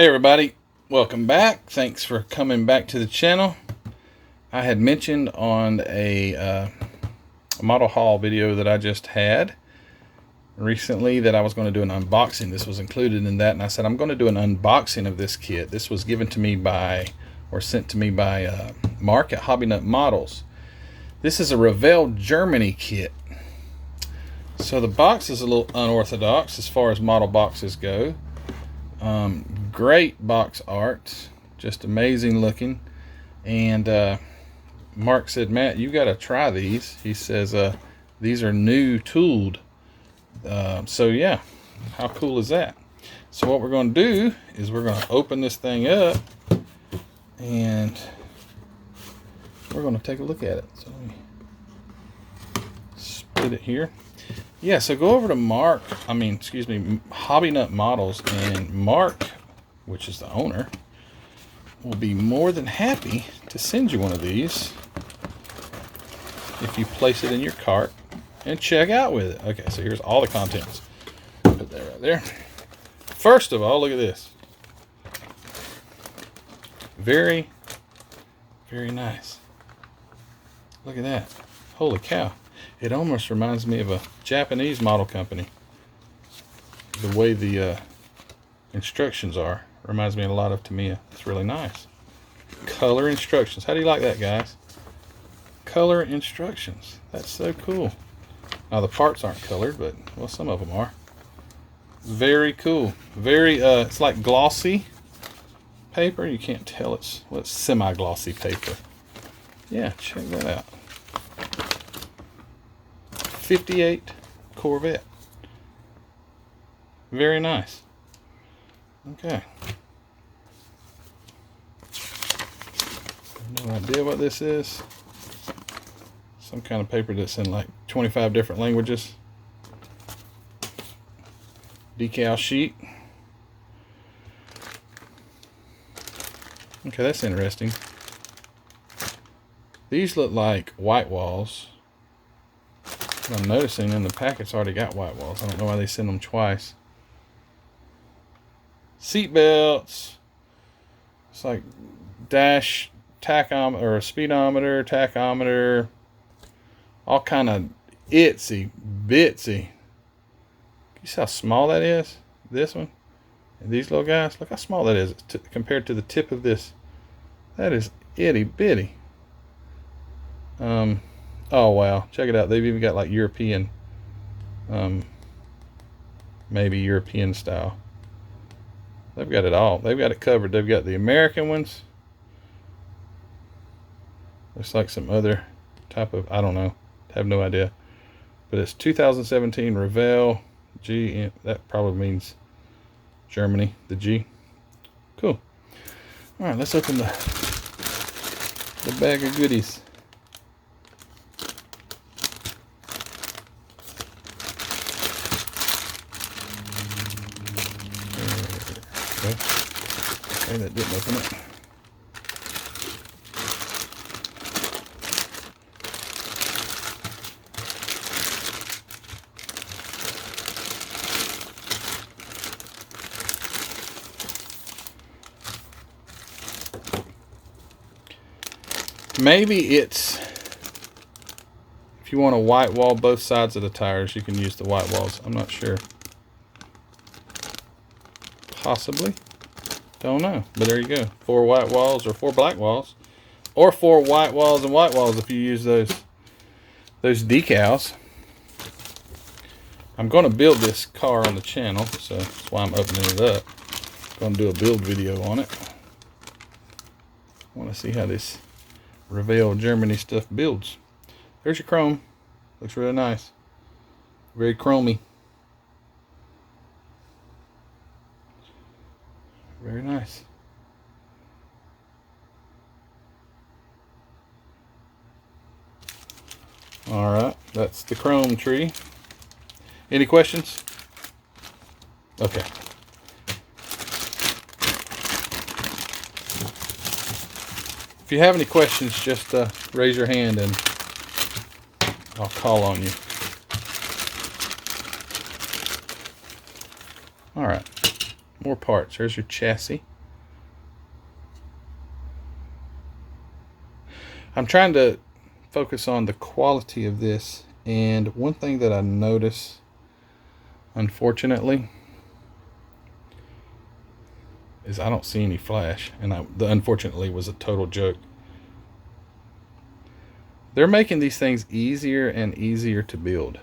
Hey everybody, welcome back. Thanks for coming back to the channel. I had mentioned on a model haul video that I just had recently that I was going to do an unboxing. This was included in that, and I said I'm going to do an unboxing of this kit. This was given to me by, or sent to me by Mark at Hobby Nut Models. This is a Revell Germany kit. So the box is a little unorthodox as far as model boxes go. Great box art, just amazing looking. And Mark said, Matt, you got to try these. He says these are new tooled. So yeah, how cool is that? So what we're going to do is we're going to open this thing up and we're going to take a look at it. So let me split it here. Yeah, so go over to Hobby Nut Models, and Mark, which is the owner, will be more than happy to send you one of these if you place it in your cart and check out with it. Okay, so here's all the contents. Put that right there. First of all, look at this. Very, very nice. Look at that. Holy cow. It almost reminds me of a Japanese model company. The way the instructions are reminds me a lot of Tamiya. It's really nice. Color instructions. How do you like that, guys? Color instructions. That's so cool. Now the parts aren't colored, but well, some of them are. Very cool. Very it's like glossy paper. You can't tell it's semi-glossy paper. Yeah, check that out. 58 Corvette. Very nice. Okay. No idea what this is. Some kind of paper that's in like 25 different languages. Decal sheet. Okay, that's interesting. These look like white walls. I'm noticing in the packet's already got white walls. I don't know why they send them twice. Seat belts. It's like dash tachometer or speedometer, tachometer. All kind of itsy bitsy. You see how small that is? This one and these little guys. Look how small that is compared to the tip of this. That is itty bitty. Oh wow, check it out. They've even got like European, maybe European style. They've got it all. They've got it covered. They've got the American ones. Looks like some other type of, I don't know. I have no idea. But it's 2017 Revell G. That probably means Germany, the G. Cool. All right, let's open the bag of goodies. Okay, that didn't open it. Maybe it's, if you want to white wall both sides of the tires, you can use the white walls. I'm not sure. Possibly. Don't know. But there you go. 4 white walls or 4 black walls. Or 4 white walls and white walls if you use those decals. I'm going to build this car on the channel, so that's why I'm opening it up. I'm going to do a build video on it. I want to see how this Revell Germany stuff builds. There's your chrome. Looks really nice. Very chromy. Very nice. All right, that's the chrome tree. Any questions? Okay. If you have any questions, just raise your hand and I'll call on you. All right, more parts. Here's your chassis. I'm trying to focus on the quality of this, and one thing that I notice, unfortunately, is I don't see any flash, and the unfortunately was a total joke. They're making these things easier and easier to build.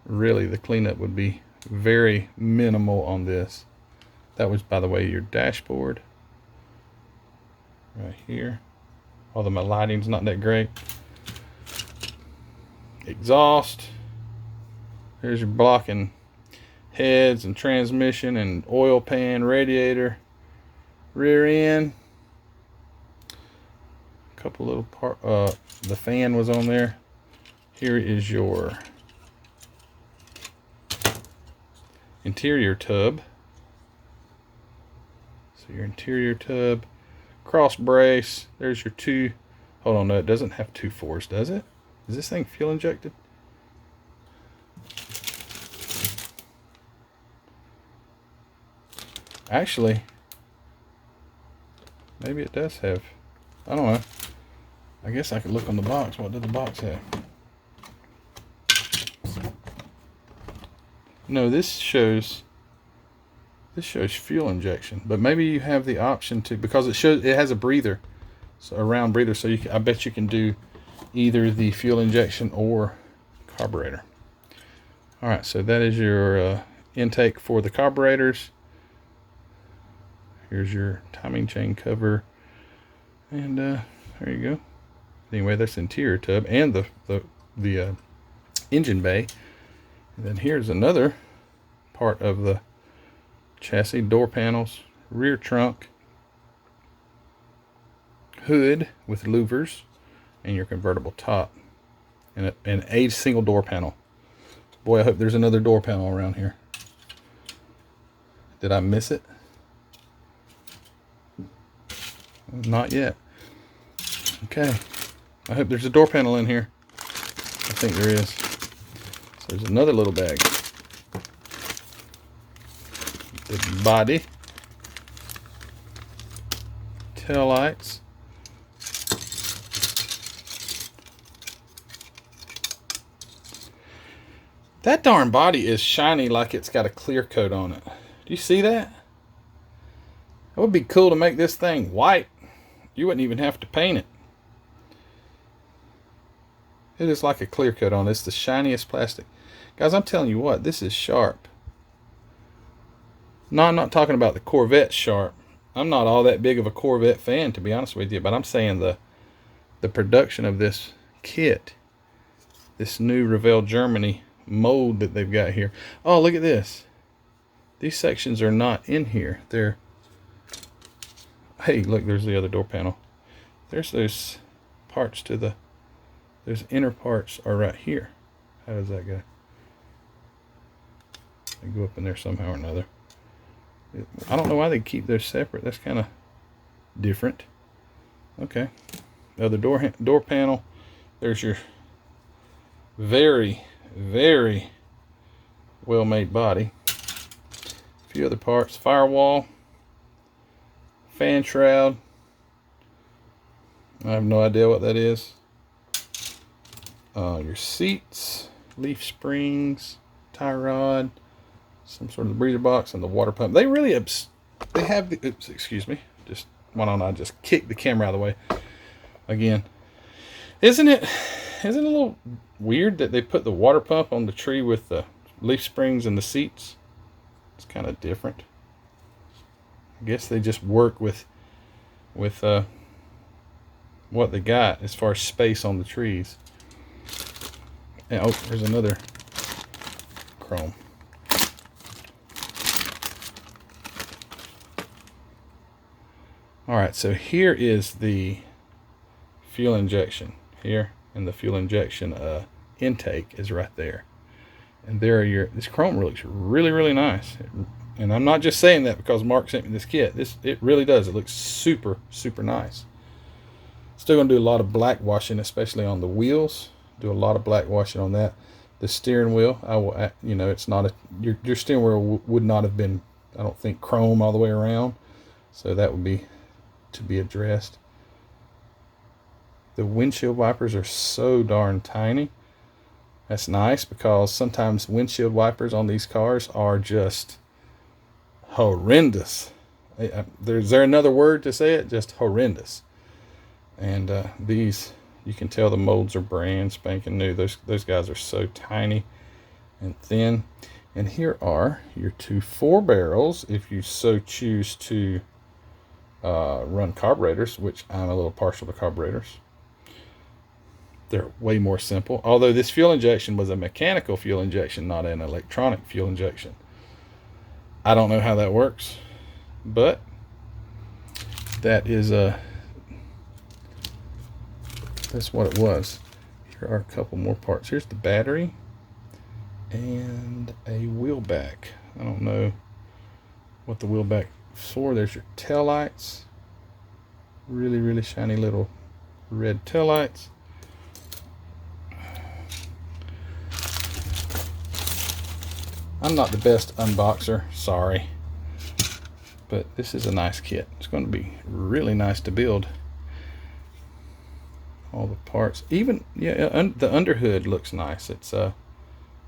Really, the cleanup would be very minimal on this. That was, by the way, your dashboard right here. Although my lighting's not that great. Exhaust. There's your blocking heads and transmission and oil pan, radiator, rear end. A couple little the fan was on there. Here is your interior tub. So your interior tub, cross brace. There's your two. Hold on, no, it doesn't have 2 4s, does it? Is this thing fuel injected? Actually, maybe it does have. I don't know. I guess I could look on the box. What did the box have? No, this shows fuel injection, but maybe you have the option to, because it has a breather, so a round breather, so I bet you can do either the fuel injection or carburetor. All right, so that is your intake for the carburetors. Here's your timing chain cover, and there you go. Anyway, that's the interior tub and the engine bay. And then here's another part of the chassis: door panels, rear trunk, hood with louvers, and your convertible top, and a single door panel. Boy, I hope there's another door panel around here. Did I miss it? Not yet. Okay. I hope there's a door panel in here. I think there is. So there's another little bag. The body. Tail lights. That darn body is shiny like it's got a clear coat on it. Do you see that? It would be cool to make this thing white. You wouldn't even have to paint it. It is like a clear coat on it. It's the shiniest plastic. Guys, I'm telling you what, this is sharp. No, I'm not talking about the Corvette sharp. I'm not all that big of a Corvette fan, to be honest with you, but I'm saying the production of this kit, this new Revell Germany mold that they've got here. Oh, look at this. These sections are not in here. They're, hey, look, there's the other door panel. There's those parts to the, those inner parts are right here. How does that go? They go up in there somehow or another. I don't know why they keep those separate. That's kind of different. Okay. The other door panel. There's your very, very well-made body. A few other parts. Firewall. Fan shroud. I have no idea what that is. Your seats. Leaf springs. Tie rod. Some sort of breather box and the water pump. They really they have the, oops, excuse me. Just, why don't I just kick the camera out of the way again? Isn't it a little weird that they put the water pump on the tree with the leaf springs and the seats? It's kind of different. I guess they just work with what they got as far as space on the trees. And, oh, there's another chrome. All right, so here is the fuel injection here, and the fuel injection intake is right there. And there are this chrome looks really, really nice. And I'm not just saying that because Mark sent me this kit. It really does. It looks super, super nice. Still gonna do a lot of black washing, especially on the wheels. Do a lot of black washing on that. The steering wheel, I will, you know, it's not your steering wheel would not have been, I don't think, chrome all the way around. So that would be to be addressed. The windshield wipers are so darn tiny. That's nice, because sometimes windshield wipers on these cars are just horrendous. Is there another word to say it? Just horrendous. And these, you can tell the molds are brand spanking new. Those guys are so tiny and thin. And here are your 2 4-barrels if you so choose to run carburetors, which I'm a little partial to carburetors. They're way more simple, although this fuel injection was a mechanical fuel injection, not an electronic fuel injection. I don't know how that works, but that is that's what it was. Here are a couple more parts. Here's the battery and a wheel back. I don't know what the wheel back is for. There's your tail lights. Really, really shiny little red tail lights. I'm not the best unboxer, sorry. But this is a nice kit. It's going to be really nice to build. All the parts. Even, yeah, the underhood looks nice. It's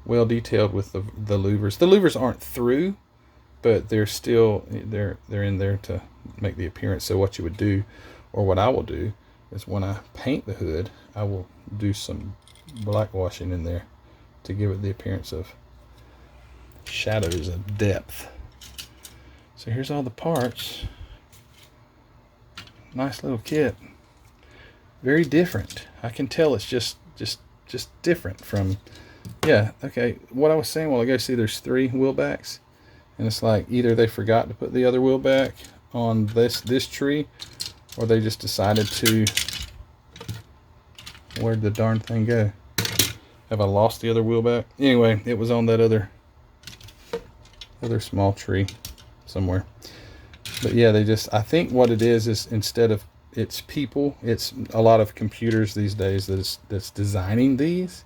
well detailed with the louvers. The louvers aren't through, but they're still they're in there to make the appearance. So what you would do, or what I will do, is when I paint the hood, I will do some black washing in there to give it the appearance of shadows and depth. So here's all the parts. Nice little kit. Very different. I can tell it's just different from, yeah, okay. What I was saying, well, I go see there's 3 wheel backs, and it's like either they forgot to put the other wheel back on this tree, or they just decided to, where'd the darn thing go? Have I lost the other wheel back? Anyway, it was on that other small tree somewhere. But yeah, they just, I think what it is instead of it's people, it's a lot of computers these days that's designing these,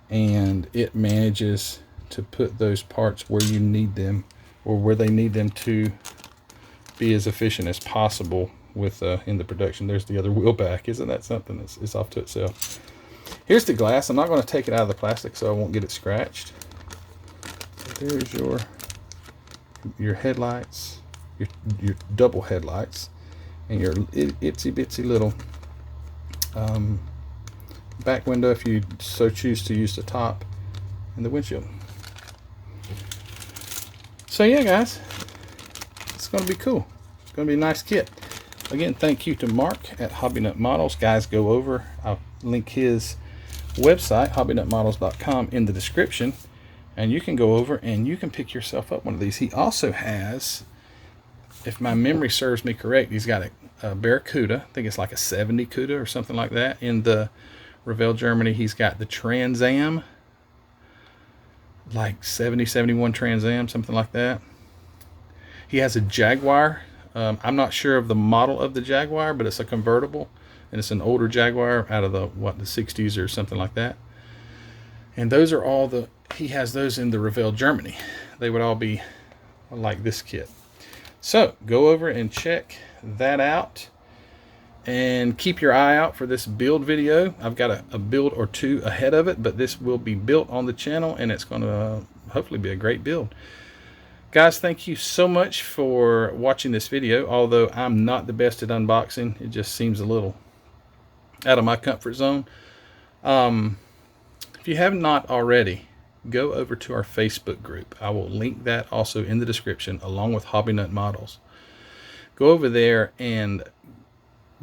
and it manages to put those parts where you need them, or where they need them to be as efficient as possible with in the production. There's the other wheel back. Isn't that something? It's off to itself. Here's the glass. I'm not going to take it out of the plastic so I won't get it scratched. So there's your headlights, your double headlights, and your itsy bitsy little back window if you so choose to use the top, and the windshield. So yeah, guys, it's going to be cool. It's going to be a nice kit. Again, thank you to Mark at Hobby Nut Models. Guys, go over. I'll link his website, hobbynutmodels.com, in the description, and you can go over and you can pick yourself up one of these. He also has, if my memory serves me correct, he's got a Barracuda. I think it's like a 70 Cuda or something like that. In the Revell Germany, he's got the Trans Am, like 70, 71 Trans Am, something like that. He has a Jaguar. I'm not sure of the model of the Jaguar, but it's a convertible, and it's an older Jaguar out of the 60s or something like that. And those are all he has those in the Revell Germany. They would all be like this kit. So go over and check that out, and keep your eye out for this build video. I've got a build or two ahead of it, but this will be built on the channel, and it's going to hopefully be a great build. Guys, thank you so much for watching this video. Although I'm not the best at unboxing, it just seems a little out of my comfort zone. If you have not already, go over to our Facebook group. I will link that also in the description, along with Hobby Nut Models. Go over there and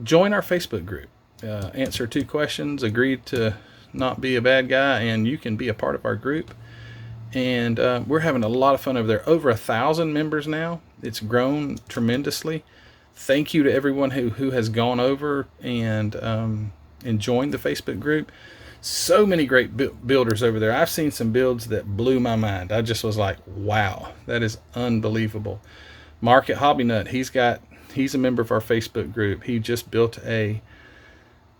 join our Facebook group. Answer 2 questions, agree to not be a bad guy, and you can be a part of our group. And we're having a lot of fun over there. Over 1,000 members now. It's grown tremendously. Thank you to everyone who has gone over and joined the Facebook group. So many great builders over there. I've seen some builds that blew my mind. I just was like, wow, that is unbelievable. Mark at Hobby Nut, he's a member of our Facebook group. He just built a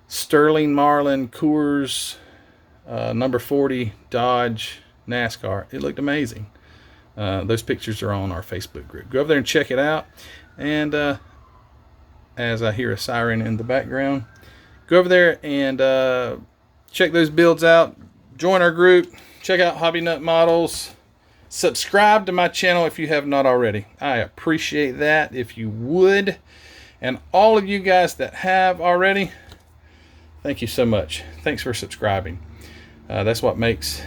Sterling Marlin Coors number 40 Dodge NASCAR. It looked amazing. Those pictures are on our Facebook group. Go over there and check it out. And as I hear a siren in the background, Go over there and check those builds out. Join our group. Check out Hobby Nut Models. Subscribe to my channel if you have not already. I appreciate that if you would. And all of you guys that have already, thank you so much. Thanks for subscribing. That's what makes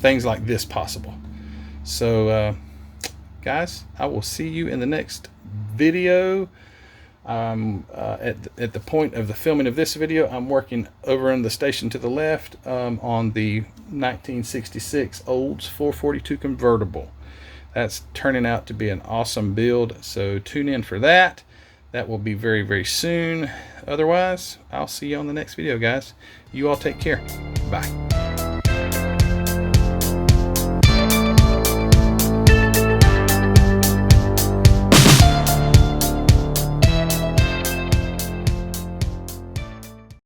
things like this possible. So, guys, I will see you in the next video. At the point of the filming of this video, I'm working over in the station to the left on the 1966 Olds 442 convertible. That's turning out to be an awesome build, so tune in for that. That will be very, very soon. Otherwise, I'll see you on the next video, guys. You all take care. Bye.